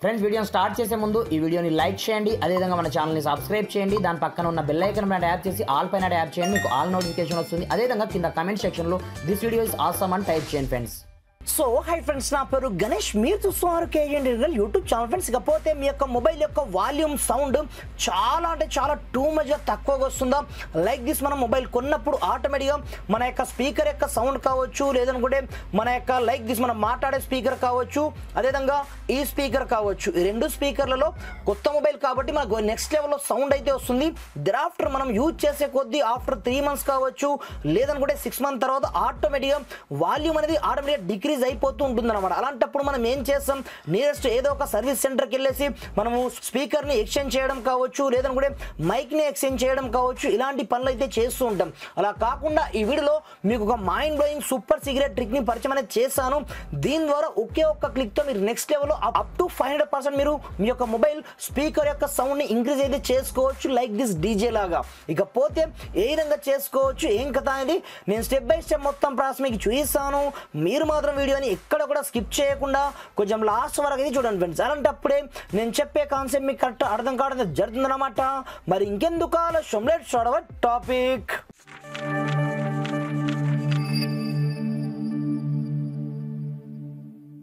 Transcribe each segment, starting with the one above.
Friends వీడియోని start చేసే ముందు ఈ వీడియోని లైక్ చేయండి, అదేవిధంగా మన ఛానల్ని సబ్స్క్రైబ్ చేయండి, దాని పక్కన ఉన్న బెల్ ఐకాన్ పైన ట్యాప్ చేసి ఆల్ పైన ట్యాప్ చేయండి, మీకు ఆల్ నోటిఫికేషన్ వస్తుంది. అదేవిధంగా కింద కమెంట్ సెక్షన్లో దిస్ వీడియో ఇస్ ఆసమ్ అని టైప్ చేయండి ఫ్రెండ్స్. సో హై ఫ్రెండ్స్, నా పేరు గణేష్, మీరు చూస్తున్నారు కేజీ యూట్యూబ్ ఛానల్. ఫ్రెండ్స్, ఇకపోతే మీ యొక్క మొబైల్ యొక్క వాల్యూమ్ సౌండ్ చాలా అంటే చాలా టూ మచ్గా తక్కువగా వస్తుందా? లైక్ దిస్, మనం మొబైల్ కొన్నప్పుడు ఆటోమేటిక్గా మన యొక్క స్పీకర్ యొక్క సౌండ్ కావచ్చు, లేదనుకుంటే మన యొక్క లైక్ దిస్ మనం మాట్లాడే స్పీకర్ కావచ్చు, అదేవిధంగా ఈ స్పీకర్ కావచ్చు, ఈ రెండు స్పీకర్లలో కొత్త మొబైల్ కాబట్టి మనకు నెక్స్ట్ లెవెల్లో సౌండ్ అయితే వస్తుంది. దెరాఫ్టర్ మనం యూజ్ చేసే కొద్దీ ఆఫ్టర్ 3 months కావచ్చు, లేదనుకుంటే 6 months తర్వాత ఆటోమేటిక్గా వాల్యూమ్ అనేది ఆటోమేటిక్గా డిక్రీజ్ అయిపోతూ ఉంటుంది అనమాట. అలాంటప్పుడు మనం ఏం చేస్తాం, నియరెస్ట్ ఏదో ఒక సర్వీస్ సెంటర్కి వెళ్ళేసి మనము స్పీకర్ని ఎక్స్చేంజ్ చేయడం కావచ్చు, లేదనుకుంటే మైక్ని ఎక్స్చేంజ్ చేయడం కావచ్చు, ఇలాంటి పనులు అయితే చేస్తూ ఉంటాం. అలా కాకుండా ఈ వీడియోలో మీకు ఒక మైండ్ బ్లోయింగ్ సూపర్ సీక్రెట్ ట్రిక్ని పరిచయం అనేది చేశాను. దీని ద్వారా ఒకే ఒక్క క్లిక్తో మీరు నెక్స్ట్ లెవెల్లో అప్ టు 500% మీరు మీ యొక్క మొబైల్ స్పీకర్ యొక్క సౌండ్ని ఇంక్రీజ్ అయితే చేసుకోవచ్చు, లైక్ దిస్ డీజే లాగా. ఇకపోతే ఏ విధంగా చేసుకోవచ్చు, ఏం కథ అనేది నేను స్టెప్ బై స్టెప్ మొత్తం ప్రాసెస్ మీకు చూపిస్తాను. మీరు మాత్రం వీడియోని ఎక్కడ కూడా స్కిప్ చేయకుండా కొంచెం లాస్ట్ వరకు అయితే చూడండి ఫ్రెండ్స్. అలాంటప్పుడే నేను చెప్పే కాన్సెప్ట్ మీకు కరెక్ట్ అర్థం కావడం జరుగుతుందన్నమాట. మరి ఇంకెందుకు ఆలస్యం, let's start our topic.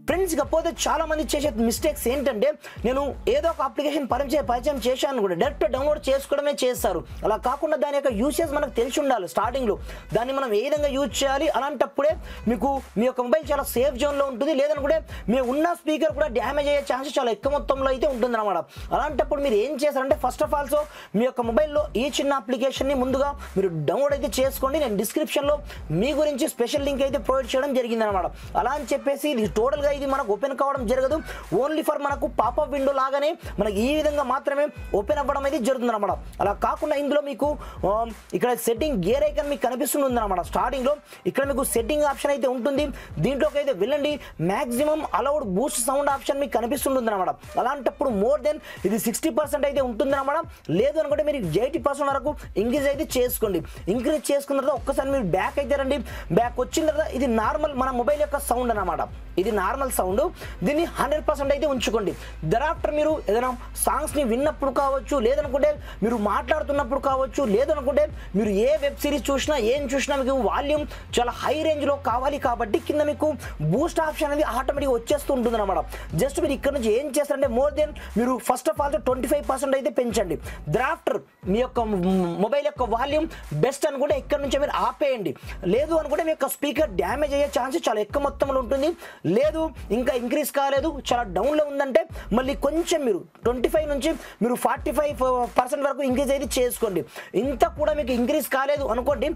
Friends, ఇకపోతే చాలా మంది చేసే మిస్టేక్స్ ఏంటంటే, నేను ఏదో ఒక అప్లికేషన్ పరిచయం చేశాను కూడా డైరెక్ట్ డౌన్లోడ్ చేసుకోవడమే చేస్తారు. అలా కాకుండా దాని యొక్క యూసేజ్ మనకు తెలిసి ఉండాలి. స్టార్టింగ్లో దాన్ని మనం ఏ విధంగా యూజ్ చేయాలి, అలాంటప్పుడే మీకు మీ యొక్క మొబైల్ చాలా సేఫ్ జోన్లో ఉంటుంది. లేదనుకుంటే మీ ఉన్న స్పీకర్ కూడా డ్యామేజ్ అయ్యే ఛాన్సెస్ చాలా ఎక్కువ మొత్తంలో అయితే ఉంటుంది అనమాట. అలాంటప్పుడు మీరు ఏం చేస్తారంటే, ఫస్ట్ ఆఫ్ ఆల్ మీ యొక్క మొబైల్లో ఈ చిన్న అప్లికేషన్ని ముందుగా మీరు డౌన్లోడ్ అయితే చేసుకోండి. నేను డిస్క్రిప్షన్లో మీ గురించి స్పెషల్ లింక్ అయితే ప్రొవైడ్ చేయడం జరిగింది అనమాట. అలా అని చెప్పేసి ఇది టోటల్గా ఇది మనకు ఓపెన్ కావడం జరగదు. ఓన్లీ ఫర్ మనకు పాపప్ విండో లాగానే మనకి ఈ విధంగా మాత్రమే ఓపెన్ అవ్వడం అయితే జరుగుతుంది అనమాట. అలా కాకుండా ఇందులో మీకు ఇక్కడ సెట్టింగ్ గేర్ ఐకాన్ మీకు కనిపిస్తుంది అనమాట. స్టార్టింగ్ లో ఇక్కడ మీకు సెట్టింగ్ ఆప్షన్ అయితే ఉంటుంది. దీంట్లోకి అయితే వెళ్ళండి, maximum allowed Boost sound option మీకు కనిపిస్తుంది అనమాట. అలాంటప్పుడు మోర్ దెన్ ఇది 60% అయితే ఉంటుంది అనమాట. లేదు అనుకుంటే మీరు 80% వరకు ఇంక్రీజ్ అయితే చేసుకోండి. ఇంక్రీజ్ చేసుకున్న తర్వాత ఒక్కసారి మీరు బ్యాక్ అయితే రండి. బ్యాక్ వచ్చిన తర్వాత ఇది నార్మల్ మన మొబైల్ యొక్క సౌండ్ అనమాట. ఇది నార్మల్ సౌండ్. దీన్ని 100% అయితే ఉంచుకోండి. దరాఫ్టర్ మీరు ఏదైనా సాంగ్స్ని విన్నప్పుడు కావచ్చు, లేదనుకుంటే మీరు మాట్లాడుతున్నప్పుడు కావచ్చు, లేదనుకుంటే మీరు ఏ వెబ్ సిరీస్ చూసినా ఏం చూసినా మీకు వాల్యూమ్ చాలా హై రేంజ్లో కావాలి కాబట్టి కింద మీకు బూస్ట్ ఆప్షన్ అనేది ఆటోమేటిక్గా వచ్చేస్తూ ఉంటుంది అనమాట. జస్ట్ మీరు ఇక్కడ నుంచి ఏం చేస్తారంటే, మోర్ దెన్ మీరు ఫస్ట్ ఆఫ్ ఆల్ 25% అయితే పెంచండి. దరాఫ్టర్ మీ యొక్క మొబైల్ యొక్క వాల్యూమ్ బెస్ట్ అనుకుంటే ఇక్కడ నుంచి మీరు ఆపేయండి. లేదు అనుకుంటే మీ యొక్క స్పీకర్ డ్యామేజ్ అయ్యే ఛాన్సెస్ చాలా ఎక్కువ మొత్తంలో ఉంటుంది. లేదు ఇంకా ఇంక్రీజ్ కాలేదు, చాలా డౌన్లో ఉందంటే మళ్ళీ కొంచెం మీరు 25 నుంచి మీరు 45% వరకు ఇంక్రీజ్ అయితే చేసుకోండి. ఇంత కూడా మీకు ఇంక్రీజ్ కాలేదు అనుకోండి,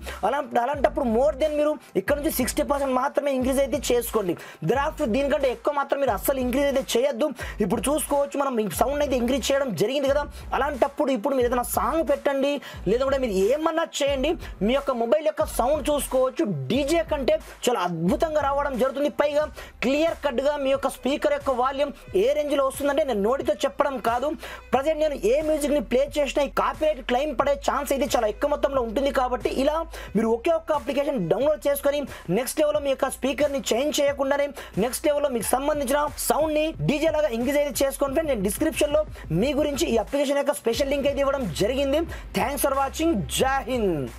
అలాంటప్పుడు మోర్ దెన్ మీరు ఇక్కడ నుంచి 60% మాత్రమే ఇంక్రీజ్ అయితే చేసుకోండి. దరాఫ్టర్ దీనికంటే ఎక్కువ మాత్రం మీరు అస్సలు ఇంక్రీజ్ అయితే చేయొద్దు. ఇప్పుడు చూసుకోవచ్చు, మనం సౌండ్ అయితే ఇంక్రీజ్ చేయడం జరిగింది కదా. అలాంటప్పుడు ఇప్పుడు మీరు ఏదైనా సాంగ్ పెట్టండి, లేదంటే మీరు ఏమన్నా చేయండి, మీ యొక్క మొబైల్ యొక్క సౌండ్ చూసుకోవచ్చు డీజే కంటే చాలా అద్భుతంగా రావడం జరుగుతుంది. పైగా క్లియర్ కట్గా మీ యొక్క స్పీకర్ యొక్క వాల్యూమ్ ఏ రేంజ్లో వస్తుందంటే నేను నోటితో చెప్పడం కాదు. ప్రజెంట్ నేను ఏ మ్యూజిక్ని ప్లే చేసినా ఈ కాపీరైట్ క్లెయిమ్ పడే ఛాన్స్ అయితే చాలా ఎక్కువ మొత్తంలో ఉంటుంది. కాబట్టి ఇలా మీరు ఒకే ఒక్క అప్లికేషన్ డౌన్లోడ్ చేసుకొని నెక్స్ట్ లెవెల్లో మీ యొక్క స్పీకర్ని చేంజ్ చేయకుండానే నెక్స్ట్ లెవెల్లో మీకు సంబంధించిన సౌండ్ని డీజే లాగా ఇంక్రీజ్ అయితే చేసుకోండి. నేను డిస్క్రిప్షన్లో మీ గురించి ఈ అప్లికేషన్ యొక్క స్పెషల్ లింక్ అయితే ఇవ్వడం జరిగింది. Thanks for watching. జై హింద్.